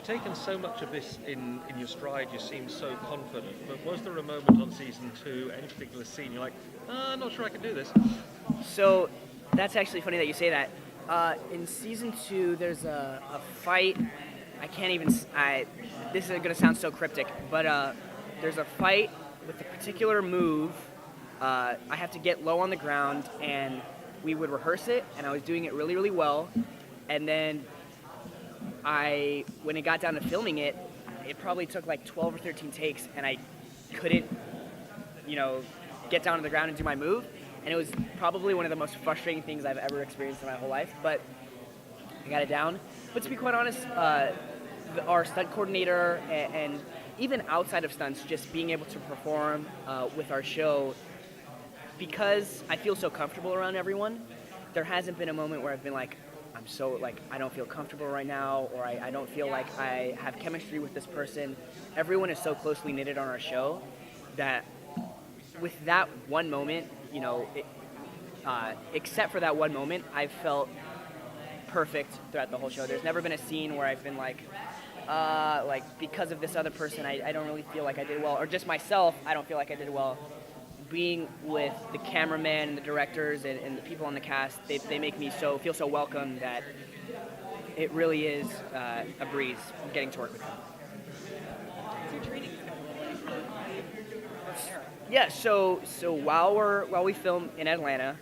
taken so much of this in your stride. You seem so confident. But was there a moment on season 2, any particular scene, you're like, I'm not sure I can do this? So that's actually funny that you say that. In season 2, there's a fight. I can't even. This is going to sound so cryptic, but there's a fight with a particular move. I have to get low on the ground, and we would rehearse it, and I was doing it really, really well. And then when it got down to filming it, it probably took like 12 or 13 takes, and I couldn't, get down to the ground and do my move. And it was probably one of the most frustrating things I've ever experienced in my whole life, but I got it down. But to be quite honest, our stunt coordinator and even outside of stunts, just being able to perform with our show, because I feel so comfortable around everyone, there hasn't been a moment where I've been like, I don't feel comfortable right now, or I don't feel like I have chemistry with this person. Everyone is so closely knitted on our show that with that one moment, except for that one moment, I've felt perfect throughout the whole show. There's never been a scene where I've been like because of this other person, I don't really feel like I did well, or just myself, I don't feel like I did well. Being with the cameraman and the directors and the people on the cast, they make me feel so welcome that it really is a breeze getting to work with them. What's your training schedule like? Yeah, so while we film in Atlanta,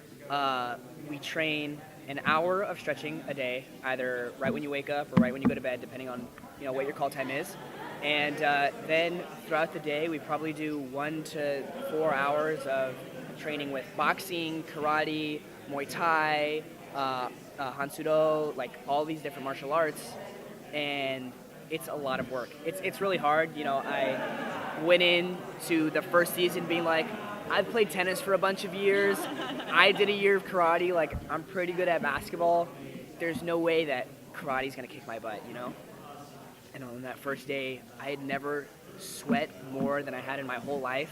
we train an hour of stretching a day, either right when you wake up or right when you go to bed, depending on what your call time is. And then throughout the day, we probably do 1 to 4 hours of training with boxing, karate, Muay Thai, Hansudo, like all these different martial arts. And it's a lot of work. It's really hard. I went into the first season being like, I've played tennis for a bunch of years. I did a year of karate. Like, I'm pretty good at basketball. There's no way that karate's gonna kick my butt, And on that first day, I had never sweat more than I had in my whole life.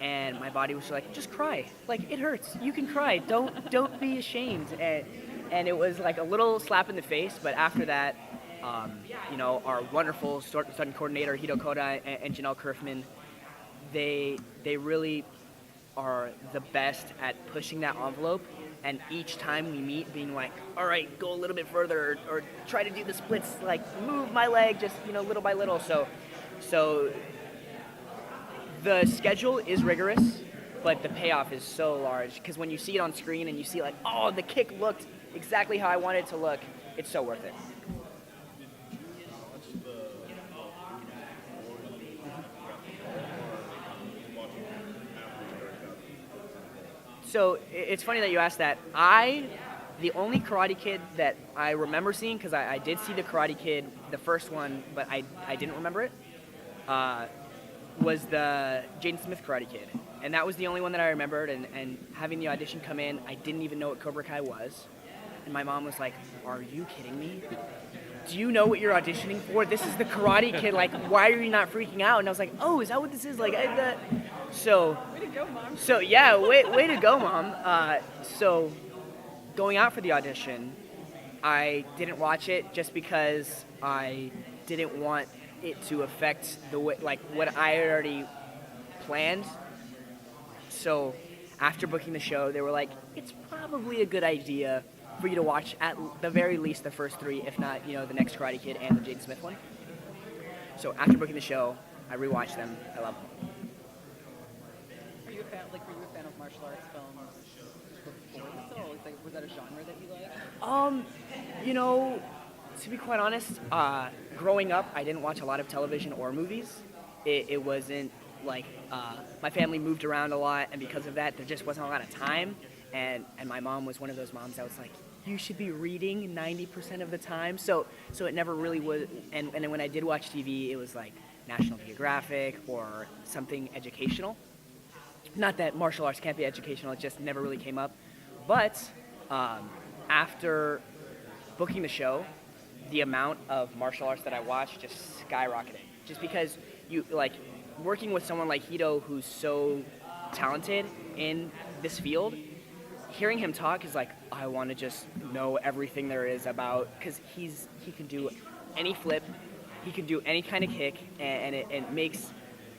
And my body was like, just cry. Like, it hurts. You can cry. Don't be ashamed. And it was like a little slap in the face. But after that, our wonderful stunt coordinator, Hito Koda and Janelle Kerfman, they really are the best at pushing that envelope. And each time we meet, being like, all right, go a little bit further, or try to do the splits, like move my leg just, little by little. So the schedule is rigorous, but the payoff is so large. Because when you see it on screen and you see like, oh, the kick looked exactly how I wanted it to look, it's so worth it. So it's funny that you asked that. The only Karate Kid that I remember seeing, because I did see the Karate Kid, the first one, but I didn't remember it, was the Jaden Smith Karate Kid. And that was the only one that I remembered, and having the audition come in, I didn't even know what Cobra Kai was. And my mom was like, are you kidding me? Do you know what you're auditioning for? This is the Karate Kid. Like, why are you not freaking out? And I was like, oh, is that what this is? Like, So, way to go, Mom. So yeah, way to go, Mom. So going out for the audition, I didn't watch it just because I didn't want it to affect the way, like what I had already planned. So after booking the show, they were like, it's probably a good idea for you to watch at the very least the first 3, if not, the next Karate Kid and the Jaden Smith one. So after booking the show, I rewatched them. I love them. Were you a fan of martial arts films before this? Or was that a genre that you liked? To be quite honest, growing up, I didn't watch a lot of television or movies. It wasn't like my family moved around a lot, and because of that, there just wasn't a lot of time. And my mom was one of those moms that was like, you should be reading 90% of the time. So it never really was. And then when I did watch TV, it was like National Geographic or something educational. Not that martial arts can't be educational, it just never really came up. But after booking the show, the amount of martial arts that I watched just skyrocketed. Just because working with someone like Hito, who's so talented in this field, hearing him talk is like, I want to just know everything there is about, because he can do any flip, he can do any kind of kick, and it makes,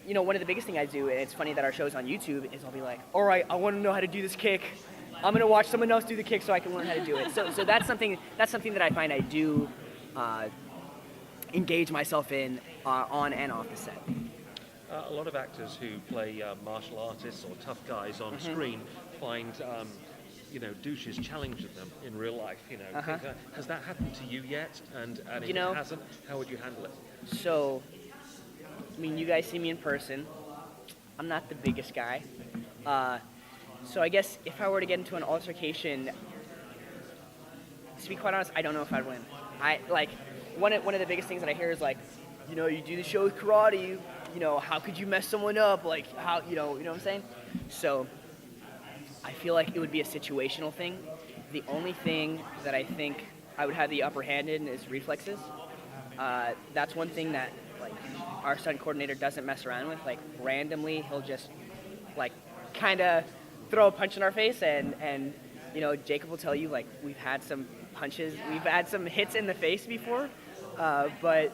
you know, one of the biggest things I do, and it's funny that our show's on YouTube, is I'll be like, all right, I want to know how to do this kick. I'm going to watch someone else do the kick so I can learn how to do it. So that's something that I find I do engage myself in on and off the set. A lot of actors who play martial artists or tough guys on screen find, you know, douches challenging them in real life. You know, has that happened to you yet? And if it hasn't, how would you handle it? So, I mean, you guys see me in person. I'm not the biggest guy. So I guess if I were to get into an altercation, to be quite honest, I don't know if I'd win. One of the biggest things that I hear is like, you know, you do the show with karate, you know, how could you mess someone up? Like, how, you know what I'm saying? So I feel like it would be a situational thing. The only thing that I think I would have the upper hand in is reflexes. That's one thing that, like, our stunt coordinator doesn't mess around with. Like, randomly, he'll just, like, kind of throw a punch in our face, and you know, Jacob will tell you, like, we've had some hits in the face before, but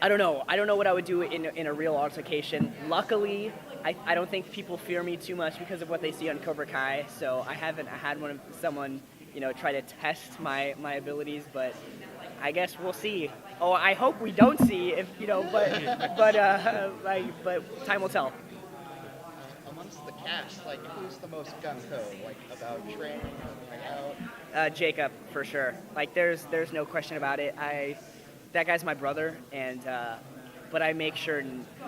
I don't know what I would do in a real altercation. Luckily, I don't think people fear me too much because of what they see on Cobra Kai, so I haven't had someone, you know, try to test my abilities, but I guess we'll see. Oh, I hope we don't see, if you know, but time will tell. Amongst the cast, like, who's the most gung-ho, like, about training or trying out? Jacob, for sure. Like, there's no question about it. That guy's my brother, and but I make sure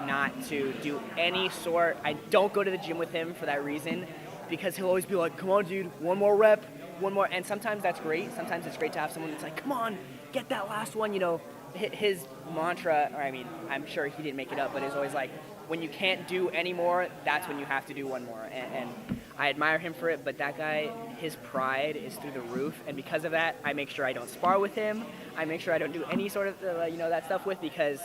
not to do any sort. I don't go to the gym with him for that reason, because he'll always be like, "Come on, dude, one more rep, one more." And sometimes that's great. Sometimes it's great to have someone that's like, "Come on, get that last one." You know, his mantra, or I mean, I'm sure he didn't make it up, but it's always like, when you can't do any more, that's when you have to do one more. And I admire him for it, but that guy, his pride is through the roof, and because of that, I make sure I don't spar with him. I make sure I don't do any sort of, you know, that stuff with, because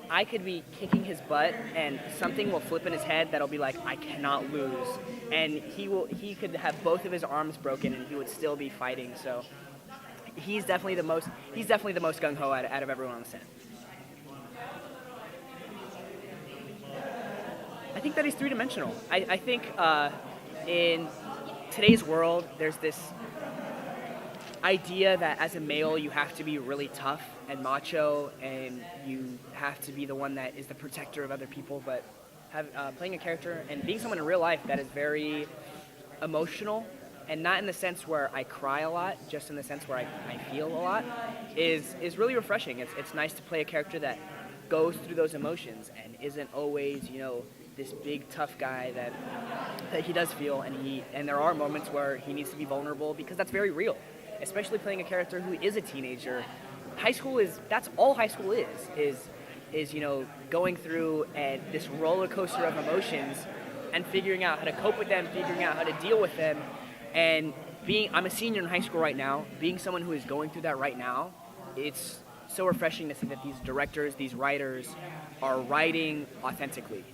I could be kicking his butt, and something will flip in his head that'll be like, I cannot lose. And he could have both of his arms broken, and he would still be fighting. So he's definitely the most gung-ho out of everyone on the set. I think that he's three-dimensional. I think in today's world, there's this idea that as a male, you have to be really tough and macho, and you have to be the one that is the protector of other people. But playing a character and being someone in real life that is very emotional, and not in the sense where I cry a lot, just in the sense where I feel a lot, is really refreshing. It's nice to play a character that goes through those emotions and isn't always, you know, this big tough guy that he does feel, and there are moments where he needs to be vulnerable, because that's very real, especially playing a character who is a teenager. That's all high school is, you know, going through this roller coaster of emotions and figuring out how to cope with them, figuring out how to deal with them. And I'm a senior in high school right now, being someone who is going through that right now, it's so refreshing to see that these directors, these writers are writing authentically.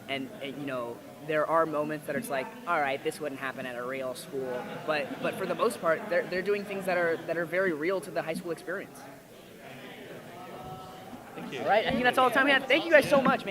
And you know, there are moments that it's like, all right, this wouldn't happen at a real school, but for the most part, they're doing things that are very real to the high school experience. Thank you. All right, I think that's all the time we have. Thank you guys so much, man.